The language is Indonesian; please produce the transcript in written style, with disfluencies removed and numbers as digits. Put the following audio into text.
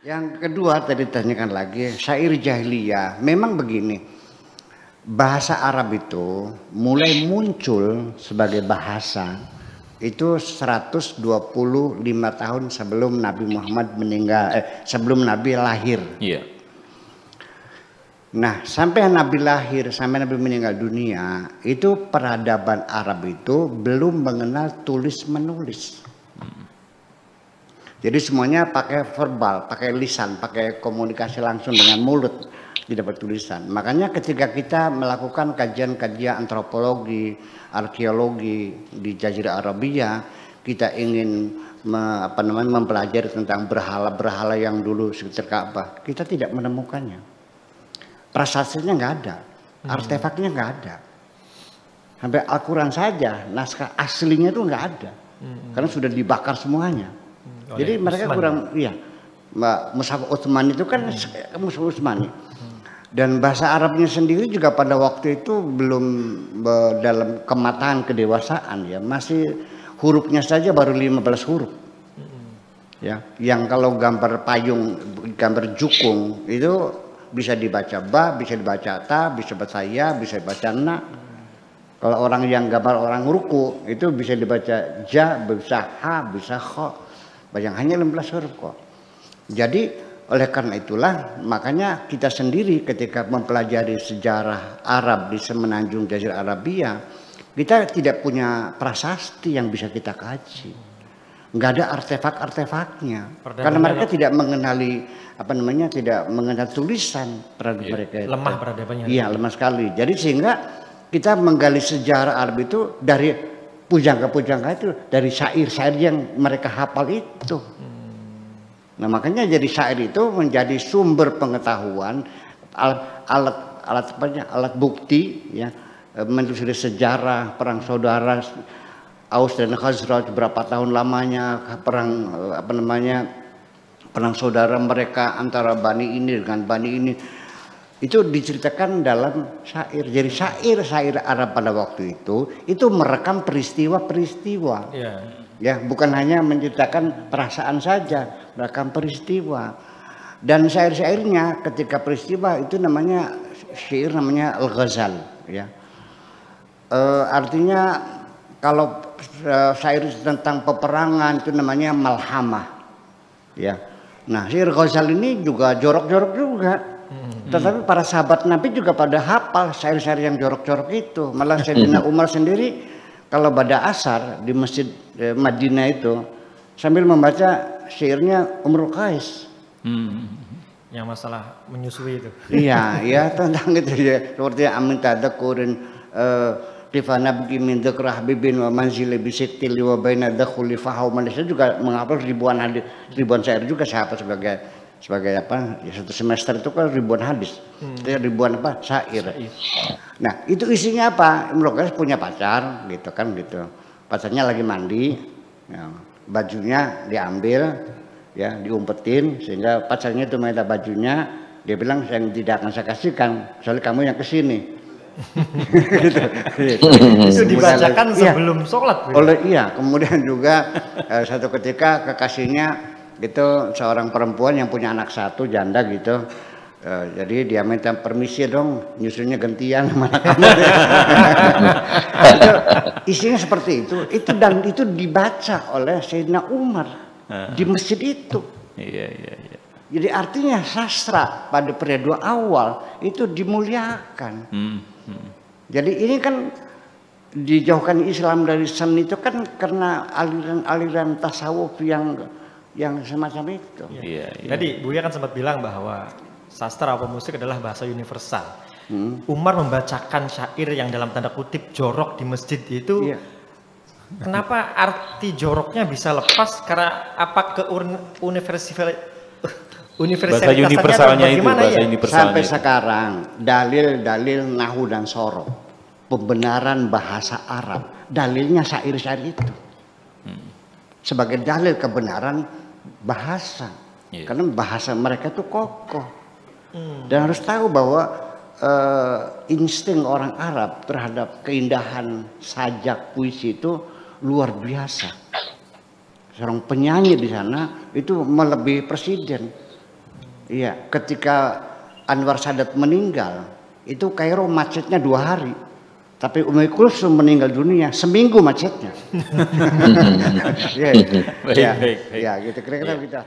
Yang kedua tadi tanyakan lagi, syair jahiliyah. Memang begini, bahasa Arab itu mulai muncul sebagai bahasa itu 125 tahun sebelum Nabi Muhammad meninggal, sebelum Nabi lahir. Iya. Nah, sampai Nabi lahir, sampai Nabi meninggal dunia, itu peradaban Arab itu belum mengenal tulis menulis. Jadi semuanya pakai verbal, pakai lisan, pakai komunikasi langsung dengan mulut, tidak bertulisan. Makanya ketika kita melakukan kajian-kajian antropologi, arkeologi di Jazirah Arabia, kita ingin mempelajari tentang berhala-berhala yang dulu sekitar Ka'bah, kita tidak menemukannya. Prasastinya nggak ada, artefaknya nggak ada. Sampai Al-Quran saja, naskah aslinya itu nggak ada, karena sudah dibakar semuanya. Jadi mereka kurang, iya, Mushaf Utsmani itu kan Mushaf Utsmani. Dan bahasa Arabnya sendiri juga pada waktu itu belum dalam kematangan kedewasaan ya, masih hurufnya saja baru 15 huruf. Ya, yang kalau gambar payung, gambar jukung itu bisa dibaca ba, bisa dibaca ta, bisa dibaca ya, bisa dibaca na. Kalau orang yang gambar orang ruku itu bisa dibaca ja, bisa ha, bisa kho. Yang hanya 15 huruf kok. Jadi oleh karena itulah makanya kita sendiri ketika mempelajari sejarah Arab di semenanjung Jazirah Arabia, kita tidak punya prasasti yang bisa kita kaji. Nggak ada artefak-artefaknya. Karena mereka tidak mengenali tidak mengenal tulisan peradaban mereka. Lemah peradabannya. Iya, lemah sekali. Jadi sehingga kita menggali sejarah Arab itu dari pujangga-pujangga itu, dari syair-syair yang mereka hafal itu. Nah makanya jadi syair itu menjadi sumber pengetahuan, alat bukti ya, menelusuri sejarah perang saudara Aus dan Khazraj berapa tahun lamanya, perang saudara mereka antara Bani ini dengan Bani ini. Itu diceritakan dalam syair. Jadi syair Arab pada waktu itu merekam peristiwa-peristiwa. Ya, bukan hanya menceritakan perasaan saja, merekam peristiwa. Dan syair-syairnya ketika peristiwa itu namanya syair namanya Al-Ghazal ya. Artinya kalau syair tentang peperangan itu namanya malhamah. Ya. Nah, syair Ghazal ini juga jorok-jorok juga. Tetapi para sahabat Nabi juga pada hafal syair-syair yang jorok-jorok itu. Malah Sayyidina Umar sendiri kalau pada asar di masjid Madinah itu sambil membaca syairnya Umrul Qais. Yang masalah menyusui itu. Iya, ya tentang itu ya. Seperti amin tadakurin Rifana bagi min dzikra habibin wa manzili bi sittil wa baina dakhuli fahu. Malaysia juga menghafal ribuan syair juga sahabat sebagai apa ya, satu semester itu kan ribuan hadis, ribuan syair. Nah itu isinya apa? Imrul Qais punya pacar gitu kan gitu, pacarnya lagi mandi ya, bajunya diambil ya, diumpetin sehingga pacarnya itu minta bajunya, dia bilang saya tidak akan saya kasihkan soalnya kamu yang kesini. Gitu. Itu dibacakan sebelum sholat. Kemudian juga satu ketika kekasihnya gitu, seorang perempuan yang punya anak satu janda gitu, jadi dia minta permisi dong nyusunya gantian sama anak kamu. Itu, isinya seperti itu dan itu dibaca oleh Sayyidina Umar di masjid itu. Iya. Jadi artinya sastra pada periode awal itu dimuliakan. Jadi ini kan dijauhkan Islam dari seni itu kan karena aliran tasawuf yang semacam itu. Iya. Tadi Buya kan sempat bilang bahwa sastra atau musik adalah bahasa universal. Umar membacakan syair yang dalam tanda kutip jorok di masjid itu. Kenapa arti joroknya bisa lepas? Karena apa bahasa universalnya itu, bahasa universalnya. Sampai sekarang dalil-dalil nahu dan sorok, pembenaran bahasa Arab, dalilnya syair-syair itu. Sebagai dalil kebenaran bahasa. Karena bahasa mereka itu kokoh. Dan harus tahu bahwa insting orang Arab terhadap keindahan sajak puisi itu luar biasa. Seorang penyanyi di sana itu melebihi presiden. Iya, ketika Anwar Sadat meninggal, itu Kairo macetnya 2 hari. Tapi Umi Kulsum meninggal dunia seminggu macetnya. Iya, baik. Ya, gitu kira-kira kita.